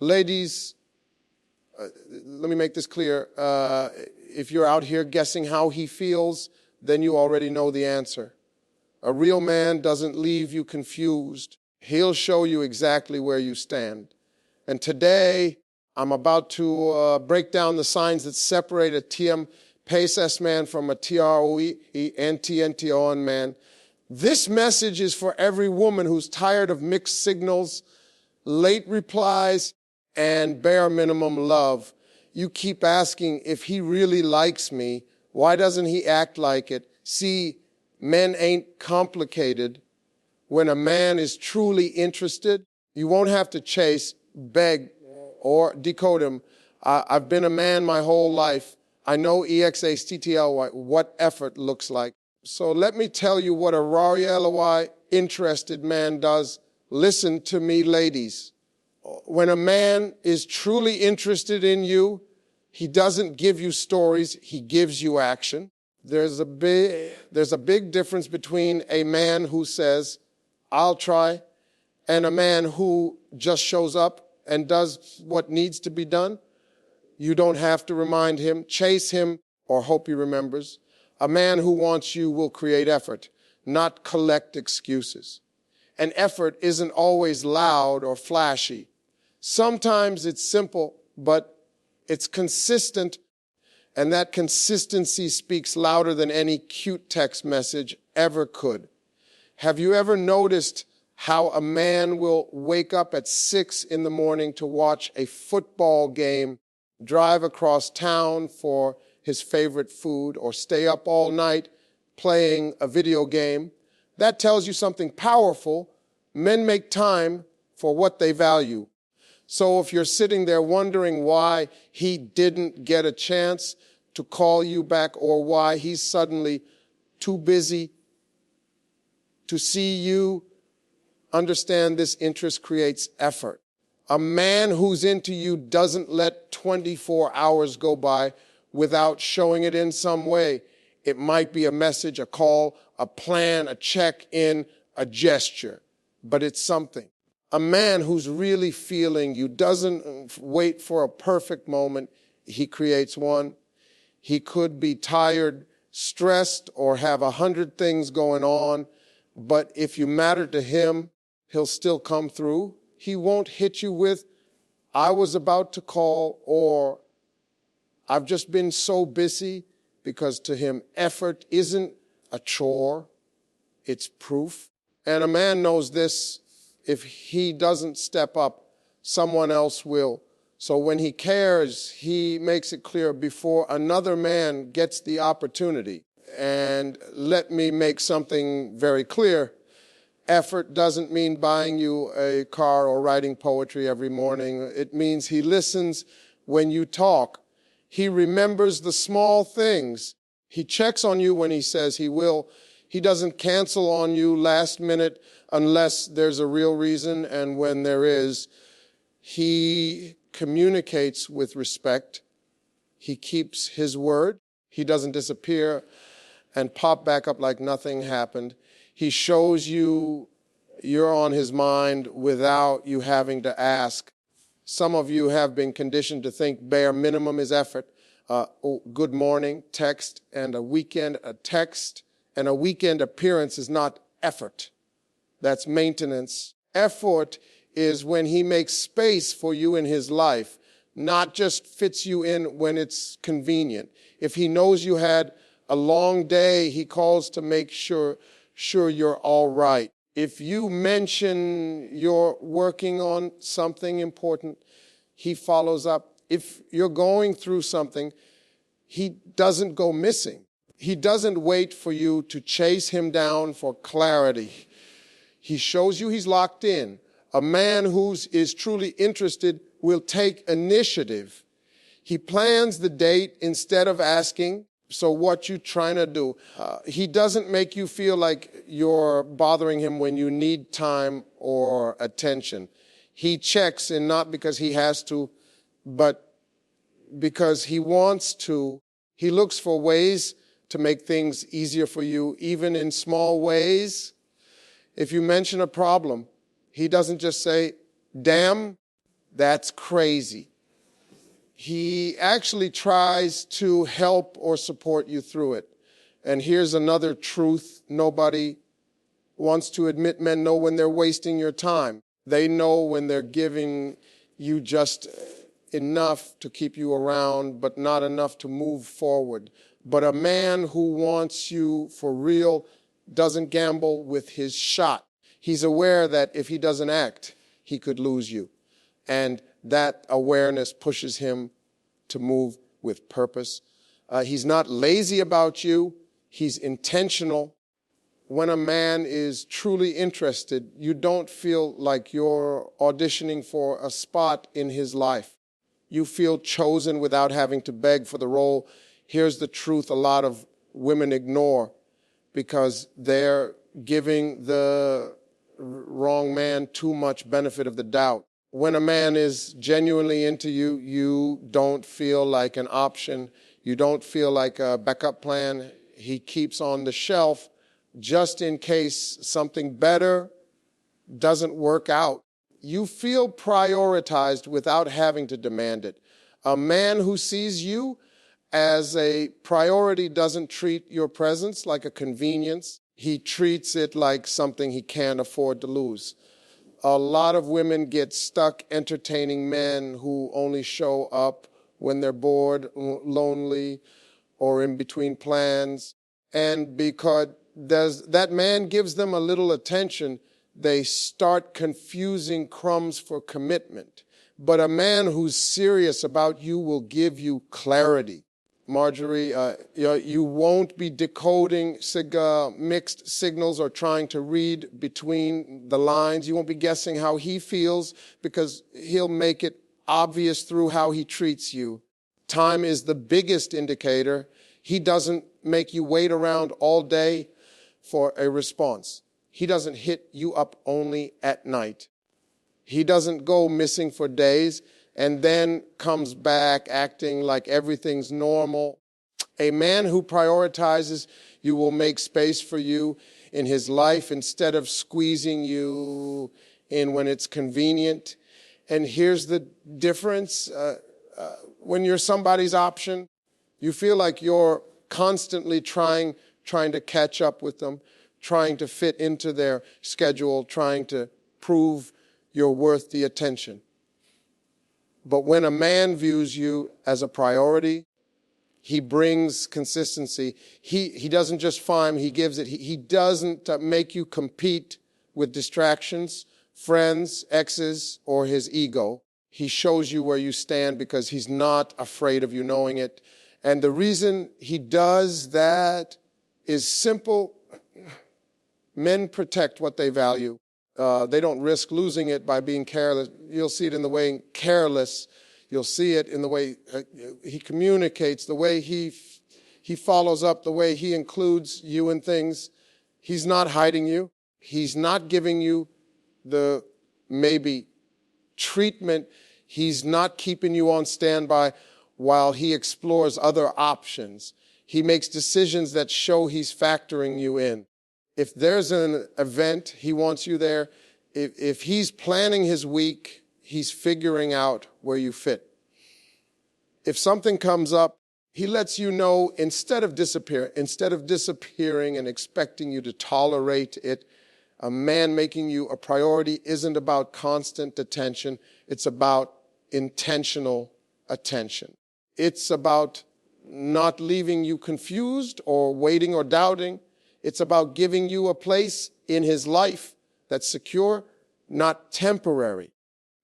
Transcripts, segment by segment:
Ladies, let me make this clear. If you're out here guessing how he feels, then you already know the answer. A real man doesn't leave you confused. He'll show you exactly where you stand. And today, I'm about to break down the signs that separate a TM-PACE man from a TROE-NTNTON man. This message is for every woman who's tired of mixed signals, late replies, and bare minimum love. You keep asking, if he really likes me, why doesn't he act like it? See, men ain't complicated. When a man is truly interested, you won't have to chase, beg, or decode him. I've been a man my whole life. I know EXASTTLY, what effort looks like. So let me tell you what a RARY interested man does. Listen to me, ladies. When a man is truly interested in you, he doesn't give you stories, he gives you action. There's a big difference between a man who says, I'll try, and a man who just shows up and does what needs to be done. You don't have to remind him, chase him, or hope he remembers. A man who wants you will create effort, not collect excuses. And effort isn't always loud or flashy. Sometimes it's simple, but it's consistent, and that consistency speaks louder than any cute text message ever could. Have you ever noticed how a man will wake up at 6 in the morning to watch a football game, drive across town for his favorite food, or stay up all night playing a video game? That tells you something powerful. Men make time for what they value. So if you're sitting there wondering why he didn't get a chance to call you back, or why he's suddenly too busy to see you, understand this interest creates effort. A man who's into you doesn't let 24 hours go by without showing it in some way. It might be a message, a call, a plan, a check-in, a gesture, but it's something. A man who's really feeling you doesn't wait for a perfect moment. He creates one. He could be tired, stressed, or have 100 things going on, but if you matter to him, he'll still come through. He won't hit you with, I was about to call, or I've just been so busy, because to him, effort isn't a chore, it's proof. And a man knows this. If he doesn't step up, someone else will. So when he cares, he makes it clear before another man gets the opportunity. And let me make something very clear. Effort doesn't mean buying you a car or writing poetry every morning. It means he listens when you talk. He remembers the small things. He checks on you when he says he will. He doesn't cancel on you last minute unless there's a real reason, and when there is, he communicates with respect. He keeps his word. He doesn't disappear and pop back up like nothing happened. He shows you you're on his mind without you having to ask. Some of you have been conditioned to think bare minimum is effort. Good morning, text, and a weekend appearance is not effort. That's maintenance. Effort is when he makes space for you in his life, not just fits you in when it's convenient. If he knows you had a long day, he calls to make sure you're all right. If you mention you're working on something important, he follows up. If you're going through something, he doesn't go missing. He doesn't wait for you to chase him down for clarity. He shows you he's locked in. A man who is truly interested will take initiative. He plans the date instead of asking, so what you trying to do? He doesn't make you feel like you're bothering him when you need time or attention. He checks in not because he has to, but because he wants to. He looks for ways to make things easier for you, even in small ways. If you mention a problem, he doesn't just say, damn, That's crazy. He actually tries to help or support you through it. And here's another truth nobody wants to admit. Men know when they're wasting your time. They know when they're giving you just enough to keep you around, but not enough to move forward. But a man who wants you for real doesn't gamble with his shot. He's aware that if he doesn't act, he could lose you. And that awareness pushes him to move with purpose. He's not lazy about you. He's intentional. When a man is truly interested, you don't feel like you're auditioning for a spot in his life. You feel chosen without having to beg for the role. Here's the truth a lot of women ignore because they're giving the wrong man too much benefit of the doubt. When a man is genuinely into you, you don't feel like an option. You don't feel like a backup plan. He keeps on the shelf just in case something better doesn't work out. You feel prioritized without having to demand it. A man who sees you as a priority doesn't treat your presence like a convenience. He treats it like something he can't afford to lose. A lot of women get stuck entertaining men who only show up when they're bored, lonely, or in between plans. And because that man gives them a little attention, they start confusing crumbs for commitment. But a man who's serious about you will give you clarity. Marjorie, you won't be decoding mixed signals or trying to read between the lines. You won't be guessing how he feels because he'll make it obvious through how he treats you. Time is the biggest indicator. He doesn't make you wait around all day for a response. He doesn't hit you up only at night. He doesn't go missing for days and then comes back acting like everything's normal. A man who prioritizes you will make space for you in his life instead of squeezing you in when it's convenient. And here's the difference. When you're somebody's option, you feel like you're constantly trying to catch up with them, trying to fit into their schedule, trying to prove you're worth the attention. But when a man views you as a priority, he brings consistency. He doesn't just farm, he gives it. He doesn't make you compete with distractions, friends, exes, or his ego. He shows you where you stand because he's not afraid of you knowing it. And the reason he does that is simple. Men protect what they value. They don't risk losing it by being careless. You'll see it in the way careless. You'll see it in the way he communicates, the way he follows up, the way he includes you in things. He's not hiding you. He's not giving you the maybe treatment. He's not keeping you on standby while he explores other options. He makes decisions that show he's factoring you in. If there's an event, he wants you there. If he's planning his week, he's figuring out where you fit. If something comes up, he lets you know instead of disappearing and expecting you to tolerate it. A man making you a priority isn't about constant attention. It's about intentional attention. It's about not leaving you confused or waiting or doubting. It's about giving you a place in his life that's secure, not temporary.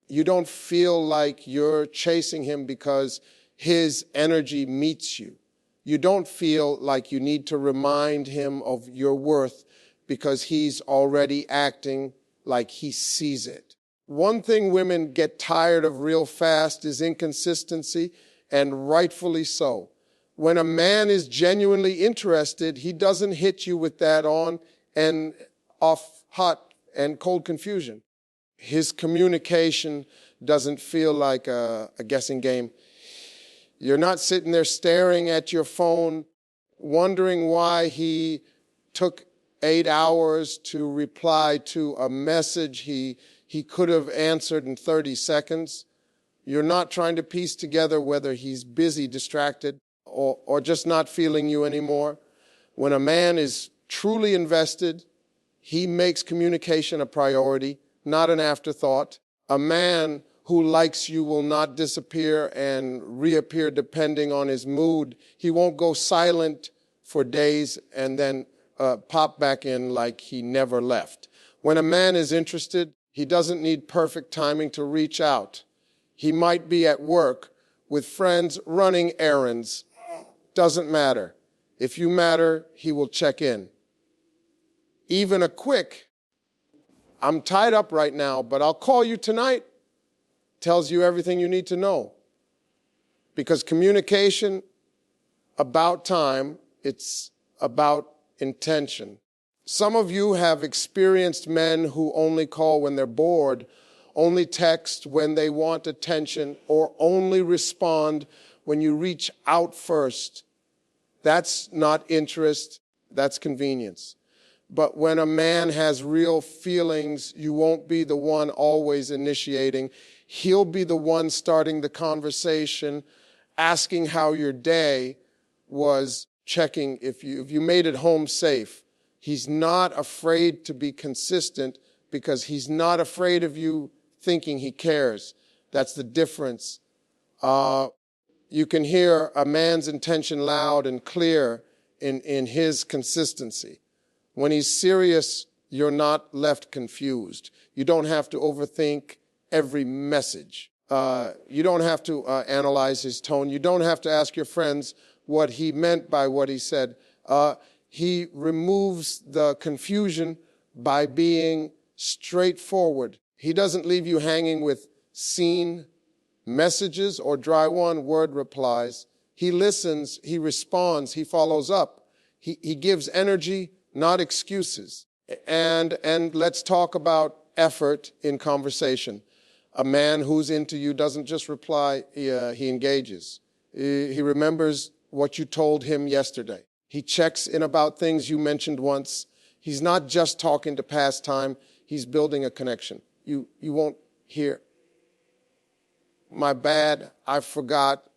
You don't feel like you're chasing him because his energy meets you. You don't feel like you need to remind him of your worth because he's already acting like he sees it. One thing women get tired of real fast is inconsistency, and rightfully so. When a man is genuinely interested, he doesn't hit you with that on and off hot and cold confusion. His communication doesn't feel like a guessing game. You're not sitting there staring at your phone, wondering why he took 8 hours to reply to a message he could have answered in 30 seconds. You're not trying to piece together whether he's busy, distracted, or just not feeling you anymore. When a man is truly invested, he makes communication a priority, not an afterthought. A man who likes you will not disappear and reappear depending on his mood. He won't go silent for days and then pop back in like he never left. When a man is interested, he doesn't need perfect timing to reach out. He might be at work with friends running errands. Doesn't matter. If you matter, he will check in. Even a quick, "I'm tied up right now, but I'll call you tonight," tells you everything you need to know. Because communication about time, it's about intention. Some of you have experienced men who only call when they're bored, only text when they want attention, or only respond when you reach out first. That's not interest, that's convenience. But when a man has real feelings, you won't be the one always initiating. He'll be the one starting the conversation, asking how your day was, checking if you made it home safe. He's not afraid to be consistent because he's not afraid of you thinking he cares. That's the difference. You can hear a man's intention loud and clear in his consistency. When he's serious, you're not left confused. You don't have to overthink every message. You don't have to analyze his tone. You don't have to ask your friends what he meant by what he said. He removes the confusion by being straightforward. He doesn't leave you hanging with seen messages or dry one-word replies. He listens, he responds, he follows up. He gives energy, not excuses. And let's talk about effort in conversation. A man who's into you doesn't just reply, he engages. He remembers what you told him yesterday. He checks in about things you mentioned once. He's not just talking to pass time, he's building a connection. You won't hear, "My bad, I forgot."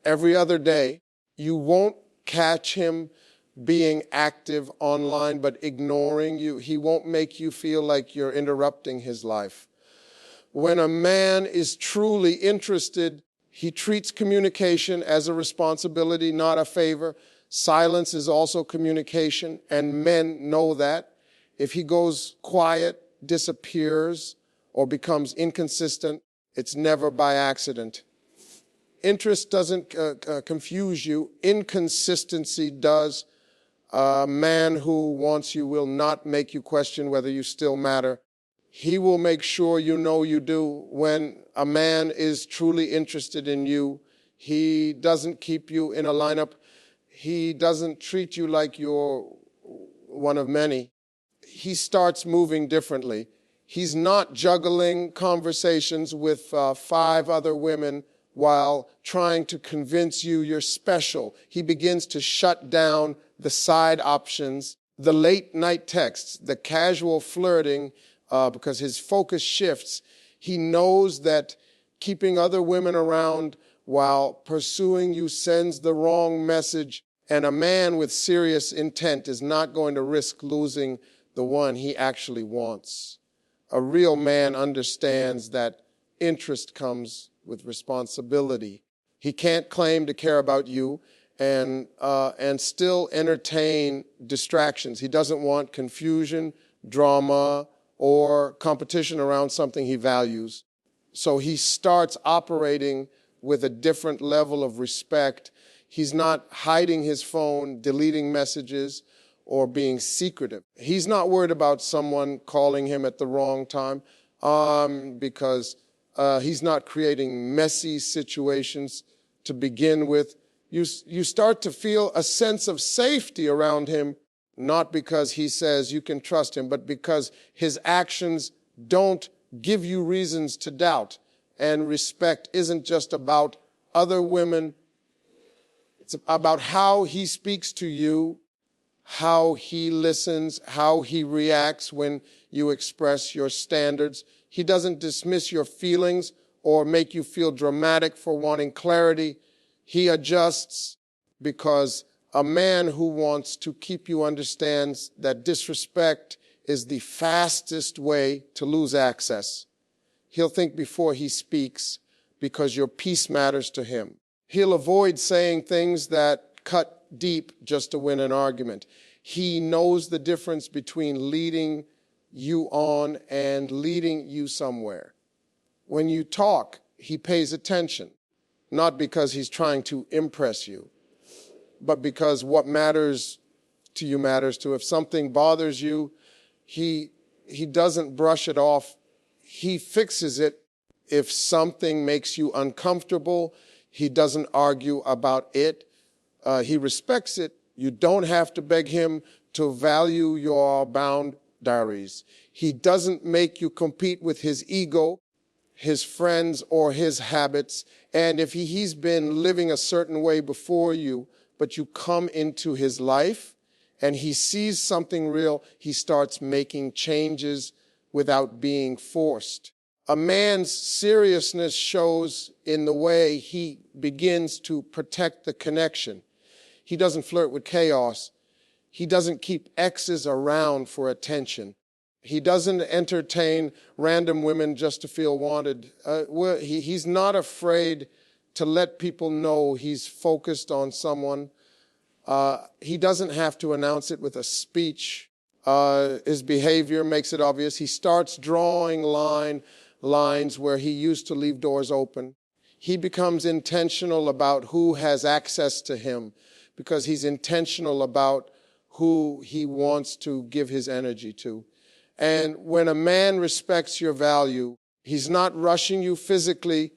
Every other day, you won't catch him being active online but ignoring you. He won't make you feel like you're interrupting his life. When a man is truly interested, he treats communication as a responsibility, not a favor. Silence is also communication, and men know that. If he goes quiet, disappears, or becomes inconsistent, it's never by accident. Interest doesn't confuse you. Inconsistency does. A man who wants you will not make you question whether you still matter. He will make sure you know you do. When a man is truly interested in you, he doesn't keep you in a lineup. He doesn't treat you like you're one of many. He starts moving differently. He's not juggling conversations with 5 other women while trying to convince you you're special. He begins to shut down the side options, the late night texts, the casual flirting, because his focus shifts. He knows that keeping other women around while pursuing you sends the wrong message, and a man with serious intent is not going to risk losing the one he actually wants. A real man understands that interest comes with responsibility. He can't claim to care about you and still entertain distractions. He doesn't want confusion, drama, or competition around something he values. So he starts operating with a different level of respect. He's not hiding his phone, deleting messages, or being secretive. He's not worried about someone calling him at the wrong time because he's not creating messy situations to begin with. You start to feel a sense of safety around him, not because he says you can trust him, but because his actions don't give you reasons to doubt. And respect isn't just about other women. It's about how he speaks to you, how he listens, how he reacts when you express your standards. He doesn't dismiss your feelings or make you feel dramatic for wanting clarity. He adjusts because a man who wants to keep you understands that disrespect is the fastest way to lose access. He'll think before he speaks because your peace matters to him. He'll avoid saying things that cut deep just to win an argument. He knows the difference between leading you on and leading you somewhere. When you talk, he pays attention, not because he's trying to impress you, but because what matters to you matters to. If something bothers you, he doesn't brush it off. He fixes it. If something makes you uncomfortable, he doesn't argue about it. He respects it. You don't have to beg him to value your boundaries. He doesn't make you compete with his ego, his friends, or his habits. And if he's been living a certain way before you, but you come into his life and he sees something real, he starts making changes without being forced. A man's seriousness shows in the way he begins to protect the connection. He doesn't flirt with chaos. He doesn't keep exes around for attention. He doesn't entertain random women just to feel wanted. He's not afraid to let people know he's focused on someone. He doesn't have to announce it with a speech. His behavior makes it obvious. He starts drawing lines where he used to leave doors open. He becomes intentional about who has access to him because he's intentional about who he wants to give his energy to. And when a man respects your value, he's not rushing you physically,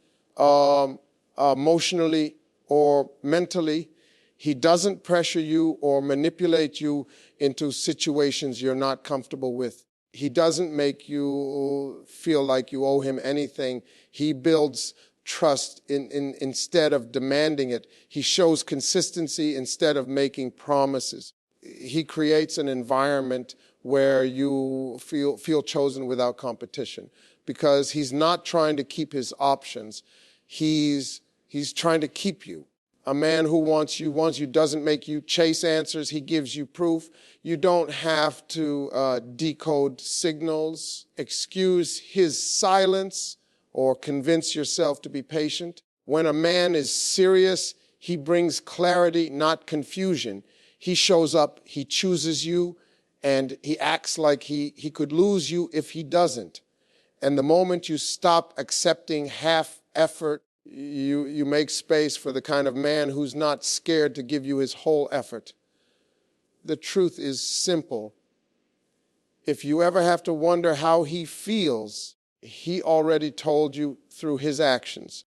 emotionally, or mentally. He doesn't pressure you or manipulate you into situations you're not comfortable with. He doesn't make you feel like you owe him anything. He builds trust instead of demanding it. He shows consistency instead of making promises. He creates an environment where you feel chosen without competition because he's not trying to keep his options. He's trying to keep you. A man who wants you doesn't make you chase answers. He gives you proof. You don't have to decode signals, excuse his silence, or convince yourself to be patient. When a man is serious, he brings clarity, not confusion. He shows up, he chooses you, and he acts like he could lose you if he doesn't. And the moment you stop accepting half effort, you make space for the kind of man who's not scared to give you his whole effort. The truth is simple. If you ever have to wonder how he feels, he already told you through his actions.